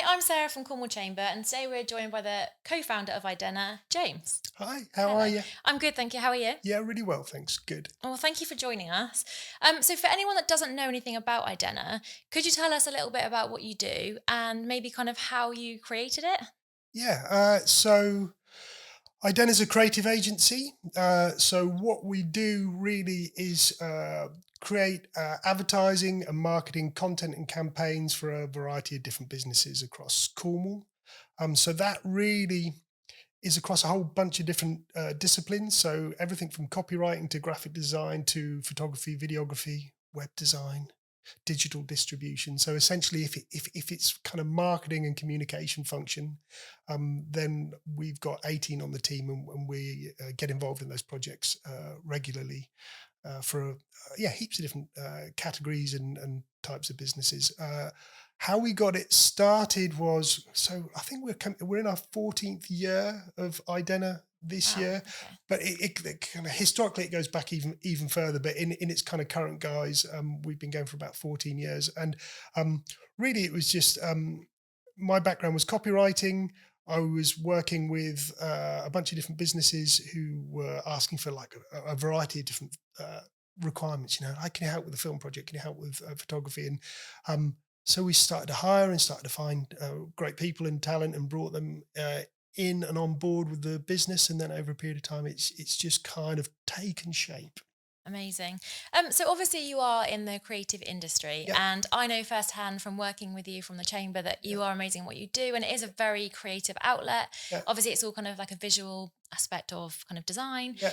I'm Sarah from Cornwall Chamber, and today we're joined by the co-founder of Idena, James. Hi, how are Hello. you? I'm good, thank you. How are you? Yeah, really well, thanks. Good. Well, thank you for joining us. So for anyone that doesn't know anything about Idena, could you tell us a little bit about what you do and maybe kind of how you created it? Yeah, so Iden is a creative agency. So what we do really is create advertising and marketing content and campaigns for a variety of different businesses across Cornwall. So that really is across a whole bunch of different disciplines. So everything from copywriting to graphic design to photography, videography, web design, digital distribution. So essentially, if it's kind of marketing and communication function, then we've got 18 on the team, and we get involved in those projects regularly for heaps of different categories and types of businesses. How we got it started was, so I think we're in our 14th year of Idena this Wow. year, Okay. but it kind of historically it goes back even further. But in its kind of current guise, we've been going for about 14 years, and really it was just my background was copywriting. I was working with a bunch of different businesses who were asking for like a variety of different requirements. You know, I can you help with the film project? Can you help with photography? And so we started to hire and started to find great people and talent and brought them in and on board with the business. And then over a period of time, it's just kind of taken shape. Amazing. So obviously you are in the creative industry, Yeah, and I know firsthand from working with you from the chamber that yeah, you are amazing at what you do, and it is a very creative outlet. yeah, Obviously, it's all kind of like a visual aspect of kind of design. yeah,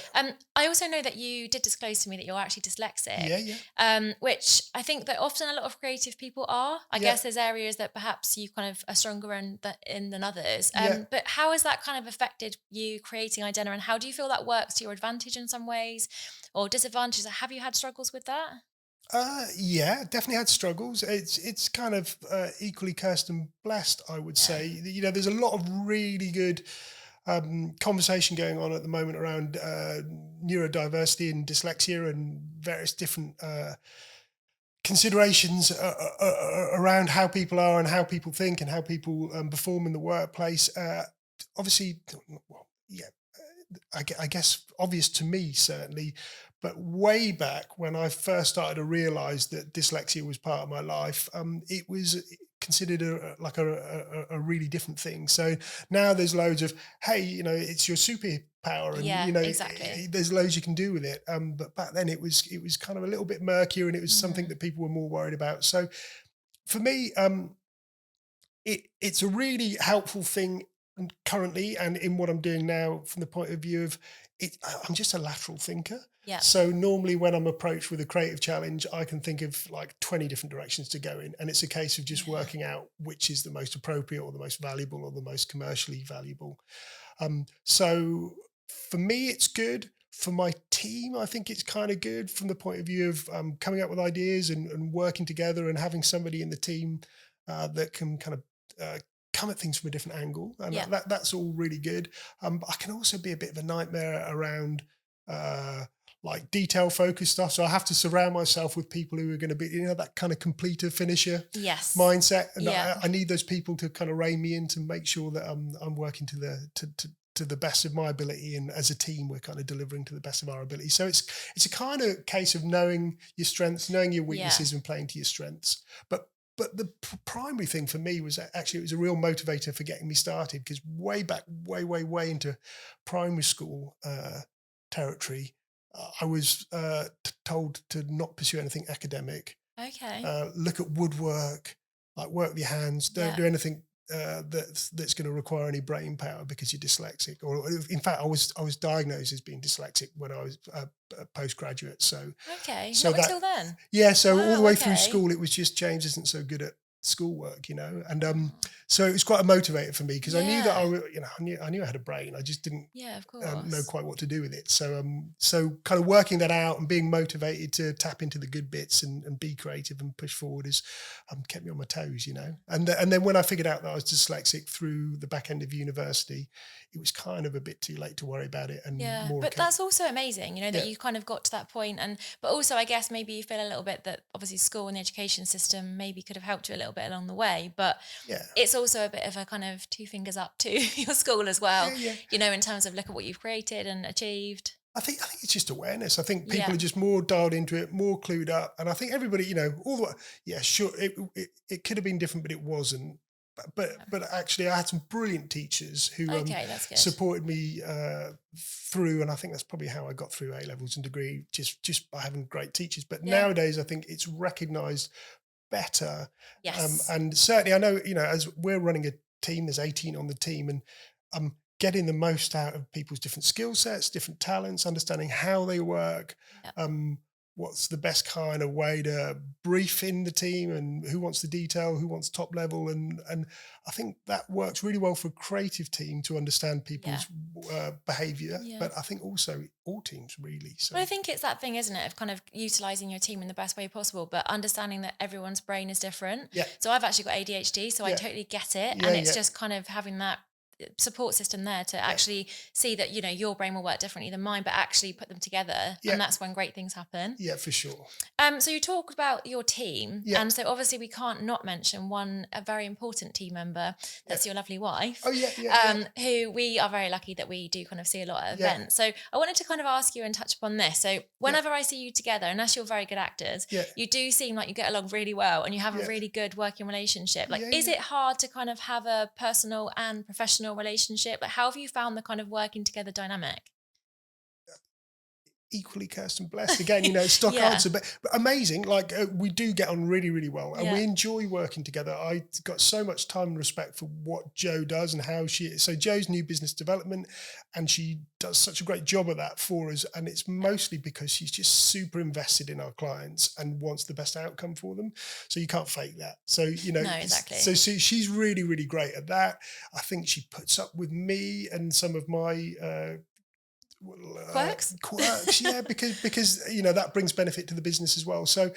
I also know that you did disclose to me that you're actually dyslexic, yeah, yeah, which I think that often a lot of creative people are. I yeah, guess there's areas that perhaps you kind of are stronger in than others. yeah. But how has that kind of affected you creating Idena, and how do you feel that works to your advantage in some ways? Or disadvantages? Have you had struggles with that? Yeah, definitely had struggles. It's kind of equally cursed and blessed, I would Yeah. say. You know, there's a lot of really good conversation going on at the moment around neurodiversity and dyslexia and various different considerations around how people are and how people think and how people perform in the workplace. Obviously, well, yeah, I guess obvious to me certainly, but way back when I first started to realise that dyslexia was part of my life, it was considered like a really different thing. So now there's loads of, hey, you know, it's your superpower, and Yeah, you know, exactly. there's loads you can do with it. But back then it was kind of a little bit murkier, and it was something Mhm. that people were more worried about. So for me, it's a really helpful thing currently and in what I'm doing now from the point of view of it. I'm just a lateral thinker. Yeah. So normally when I'm approached with a creative challenge, I can think of like 20 different directions to go in. And it's a case of just Yeah. working out which is the most appropriate or the most valuable or the most commercially valuable. So for me, it's good. For my team, I think it's kind of good from the point of view of coming up with ideas and working together and having somebody in the team that can kind of come at things from a different angle, and Yeah. that's all really good. But I can also be a bit of a nightmare around uh, like detail focused stuff. So I have to surround myself with people who are going to be, you know, that kind of completer finisher Yes. mindset, and Yeah. I need those people to kind of rein me in to make sure that I'm working to the best of my ability, and as a team we're kind of delivering to the best of our ability. So it's a kind of case of knowing your strengths, knowing your Yeah. weaknesses, and playing to your strengths. But the primary thing for me was actually it was a real motivator for getting me started, because way back, way into primary school territory, I was told to not pursue anything academic, Okay. look at woodwork, like work with your hands. Don't Yeah. do anything that's going to require any brain power because you're dyslexic. Or in fact, I was diagnosed as being dyslexic when I was a postgraduate. So Okay. so Not that until then. yeah, so all the Wow. way through Okay. school, it was just James isn't so good at schoolwork, you know, and Oh. so it was quite a motivator for me, because I knew that Yeah. I knew I had a brain, I just didn't Yeah. Of know course. quite what to do with it. So kind of working that out and being motivated to tap into the good bits and be creative and push forward has kept me on my toes, you know. And then when I figured out that I was dyslexic through the back end of university, it was kind of a bit too late to worry about it, and Yeah, more but okay. that's also amazing, that Yeah, you kind of got to that point, and but also I guess maybe you feel a little bit that obviously school and the education system maybe could have helped you a little bit along the way. But Yeah. it's also a bit of a kind of two fingers up to your school as Yeah, well, yeah. in terms of look at what you've created and achieved. I think it's just awareness. I think people Yeah. are just more dialed into it, more clued up, and I think everybody, all the yeah, sure, it could have been different, but it wasn't. But actually, I had some brilliant teachers who Okay, that's good. supported me through, and I think that's probably how I got through A levels and degree, just by having great teachers. But Yeah. nowadays, I think it's recognised better, Yes. and certainly, I know as we're running a team, there's 18 on the team, and getting the most out of people's different skill sets, different talents, understanding how they work, Yeah. what's the best kind of way to brief in the team, and who wants the detail, who wants top level, and I think that works really well for a creative team to understand Yeah. people's behaviour, Yeah. but I think also all teams really. So Well, I think it's that thing, isn't it, of kind of utilizing your team in the best way possible, but understanding that everyone's brain is different. yeah, So I've actually got ADHD, so I yeah, totally get it. yeah, And it's yeah, just kind of having that support system there to yeah, actually see that, your brain will work differently than mine, but actually put them together. yeah, And that's when great things happen. yeah, for sure. So you talk about your team, Yeah, and so obviously we can't not mention a very important team member. yeah. That's your lovely wife, Oh yeah, yeah, yeah, who we are very lucky that we do kind of see a lot at yeah, events. So I wanted to kind of ask you and touch upon this. So yeah, whenever I see you together, unless you're very good actors, yeah, you do seem like you get along really well and you have a yeah, really good working relationship. Like, yeah, is yeah. it hard to kind of have a personal and professional relationship? Like, how have you found the kind of working together dynamic? Equally cursed and blessed again, stock Yeah, answer, but amazing. Like we do get on really, really well, and yeah, we enjoy working together. I got so much time and respect for what Jo does and how she is. So Jo's new business development, and she does such a great job of that for us, and it's yeah. mostly because she's just super invested in our clients and wants the best outcome for them. So you can't fake that. So No, exactly. so she's really, really great at that. I think she puts up with me and some of my Quirks? quirks, yeah, because that brings benefit to the business as well. So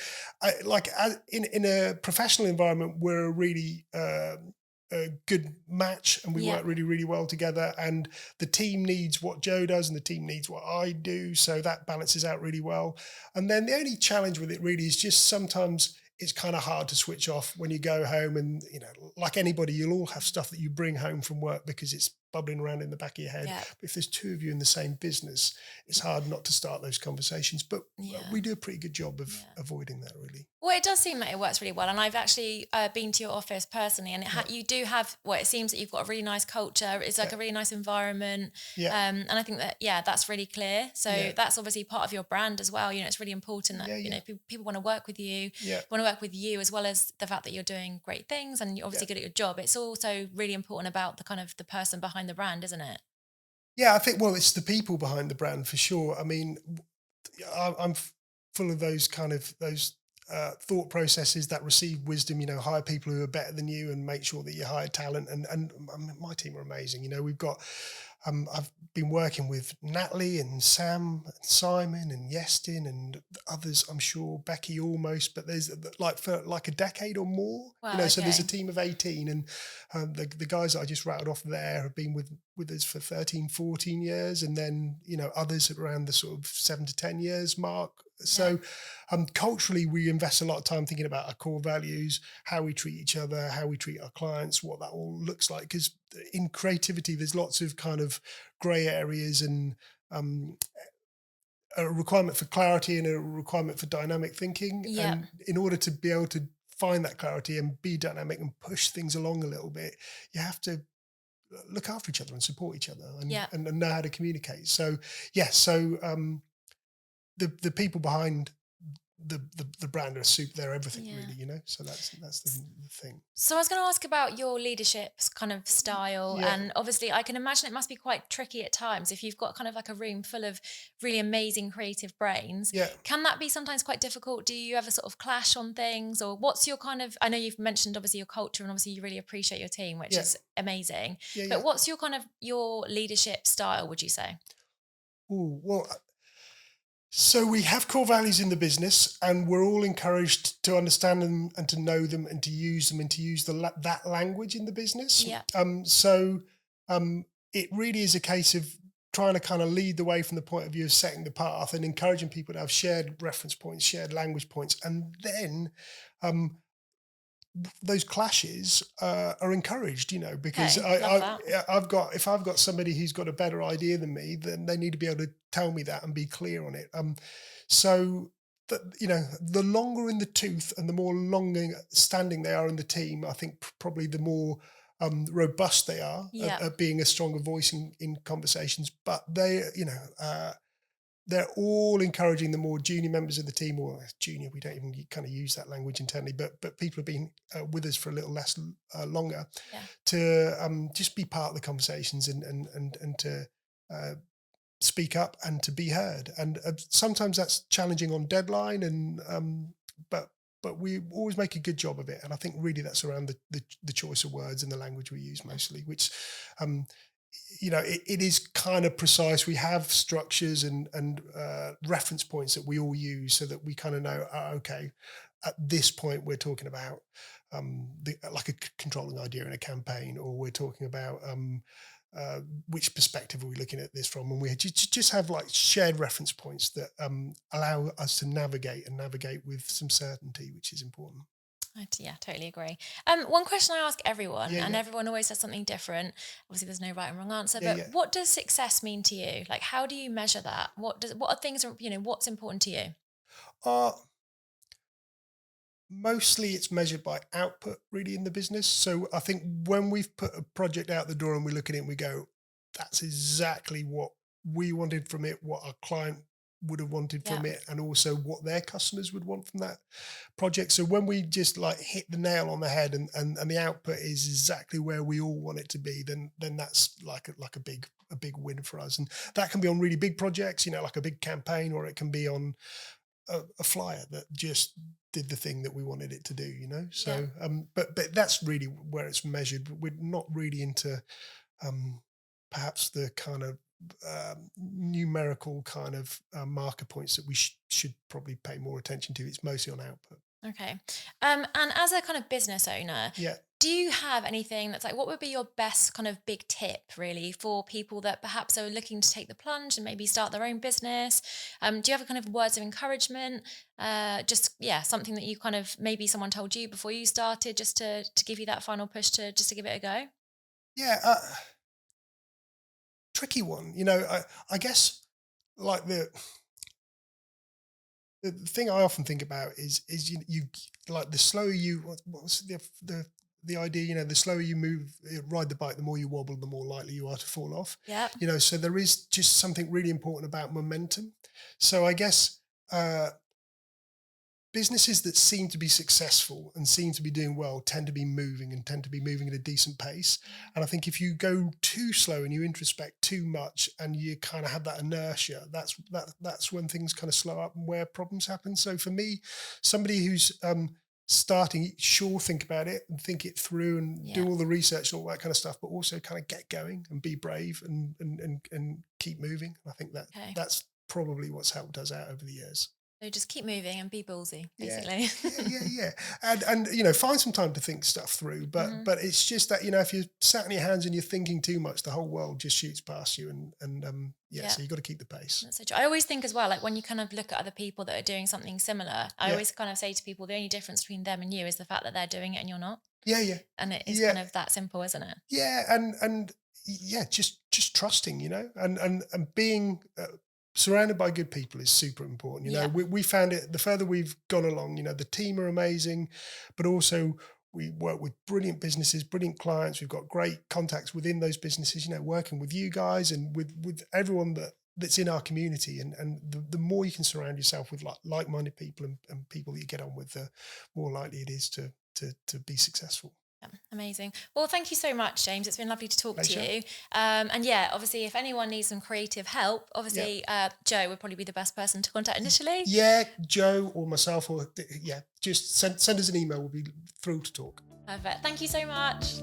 in a professional environment, we're a really a good match, and we Yeah, work really, really well together, and the team needs what Jo does and the team needs what I do, so that balances out really well. And then the only challenge with it really is just sometimes it's kind of hard to switch off when you go home, and like anybody, you'll all have stuff that you bring home from work because it's bubbling around in the back of your head. yeah, But if there's two of you in the same business, it's hard not to start those conversations. But yeah. we do a pretty good job of Yeah. avoiding that, really. Well, it does seem like it works really well, and I've actually been to your office personally, and Yeah, you do have. Well, it seems that you've got a really nice culture. It's like yeah, a really nice environment, yeah, and I think that that's really clear. So yeah, that's obviously part of your brand as well. It's really important that yeah, yeah, people want to work with you, yeah, want to work with you, as well as the fact that you're doing great things and you're yeah. obviously good at your job. It's also really important about the kind of the person behind the brand, isn't it? Yeah, I think, well, it's the people behind the brand for sure. I mean, I'm full of those kind of those thought processes that receive wisdom. Hire people who are better than you and make sure that you hire talent. And I mean, my team are amazing. We've got. I've been working with Natalie and Sam and Simon and Yestin and others. I'm sure Becky almost, but there's like for like a decade or more. Wow. So there's a Okay. team of 18, and the guys that I just rattled off there have been with us for 13, 14 years, and then others around the sort of 7 to 10 years mark. Yeah. So culturally, we invest a lot of time thinking about our core values, how we treat each other, how we treat our clients, what that all looks like. Because in creativity, there's lots of kind of grey areas, and a requirement for clarity and a requirement for dynamic thinking. Yeah. And in order to be able to find that clarity and be dynamic and push things along a little bit, you have to look after each other and support each other, Yeah. and know how to communicate. So yes, the people behind the brand are super. They're everything, Yeah. really. So that's the thing. So I was going to ask about your leadership kind of style, Yeah, and obviously I can imagine it must be quite tricky at times if you've got kind of like a room full of really amazing creative brains. yeah, Can that be sometimes quite difficult? Do you ever sort of clash on things, or what's your kind of? I know you've mentioned obviously your culture, and obviously you really appreciate your team, which yeah, is amazing. yeah, yeah. But what's your kind of your leadership style? Would you say? Ooh, well, so we have core values in the business, and we're all encouraged to understand them and to know them and to use them and to use that language in the business. Yeah. It really is a case of trying to kind of lead the way from the point of view of setting the path and encouraging people to have shared reference points, shared language points, and then those clashes are encouraged, because Okay, love that. I've got if I've got somebody who's got a better idea than me, then they need to be able to tell me that and be clear on it. So that the longer in the tooth and the more longer standing they are in the team, I think probably the more robust they are Yeah, at being a stronger voice in conversations. But they're all encouraging the more junior members of the team, or junior, we don't even kind of use that language internally, but people have been with us for a little less longer, yeah, to just be part of the conversations and to uh, speak up and to be heard. And sometimes that's challenging on deadline, and but we always make a good job of it. And I think really that's around the choice of words and the language we use yeah, mostly, which um, it is kind of precise. We have structures and reference points that we all use, so that we kind of know, okay, at this point we're talking about like a controlling idea in a campaign, or we're talking about which perspective are we looking at this from, and we just have like shared reference points that allow us to navigate with some certainty, which is important. yeah, totally agree. One question I ask everyone, Yeah, and yeah, everyone always says something different. Obviously, there's no right and wrong answer, yeah, but yeah. what does success mean to you? Like, how do you measure that? What are things, what's important to you? Uh, Mostly it's measured by output really in the business. So I think when we've put a project out the door and we look at it and we go, that's exactly what we wanted from it, what our client would have wanted Yeah, from it, and also what their customers would want from that project. So when we just like hit the nail on the head, and the output is exactly where we all want it to be, then that's like a big win for us. And that can be on really big projects, like a big campaign, or it can be on a flyer that just did the thing that we wanted it to do, yeah, so but that's really where it's measured. We're not really into um perhaps the kind of numerical kind of marker points that we should probably pay more attention to. It's mostly on output. okay. And as a kind of business owner, Yeah. do you have anything that's like, what would be your best kind of big tip really for people that perhaps are looking to take the plunge and maybe start their own business? Do you have a kind of words of encouragement? Just yeah, something that you kind of maybe someone told you before you started, just to give you that final push to just to give it a go. Yeah. Tricky one, I guess, like the thing I often think about is you like the slower you what's the idea, the slower you move, ride the bike, the more you wobble, the more likely you are to fall off. Yeah, So there is just something really important about momentum. So I guess businesses that seem to be successful and seem to be doing well tend to be moving, and tend to be moving at a decent pace. And I think if you go too slow and you introspect too much and you kind of have that inertia, that's when things kind of slow up and where problems happen. So for me, somebody who's starting, sure, think about it and think it through and yeah. do all the research and all that kind of stuff, but also kind of get going and be brave and keep moving. I think Okay. that's probably what's helped us out over the years. So just keep moving and be ballsy, Yeah, basically. yeah. And find some time to think stuff through. But hmm but it's just that, if you're sat on your hands and you're thinking too much, the whole world just shoots past you. And yeah, Yeah. so you got to keep the pace. That's so true. I always think as well, like when you kind of look at other people that are doing something similar, I Yeah, always kind of say to people, the only difference between them and you is the fact that they're doing it and you're not. yeah, yeah, And it is yeah, kind of that simple, isn't it? yeah. And yeah, just trusting, and being surrounded by good people is super important. Yeah. We found it the further we've gone along. The team are amazing, but also we work with brilliant businesses, brilliant clients. We've got great contacts within those businesses. Working with you guys and with everyone that's in our community. And the more you can surround yourself with like-minded people and people that you get on with, the more likely it is to be successful. Yeah, amazing. Well, thank you so much, James. It's been lovely to talk to Pleasure. you. And yeah, obviously, if anyone needs some creative help, Yeah. obviously, Joe would probably be the best person to contact initially. Yeah, Joe or myself, or yeah, just send us an email. We'll be thrilled to talk. Perfect. Thank you so much.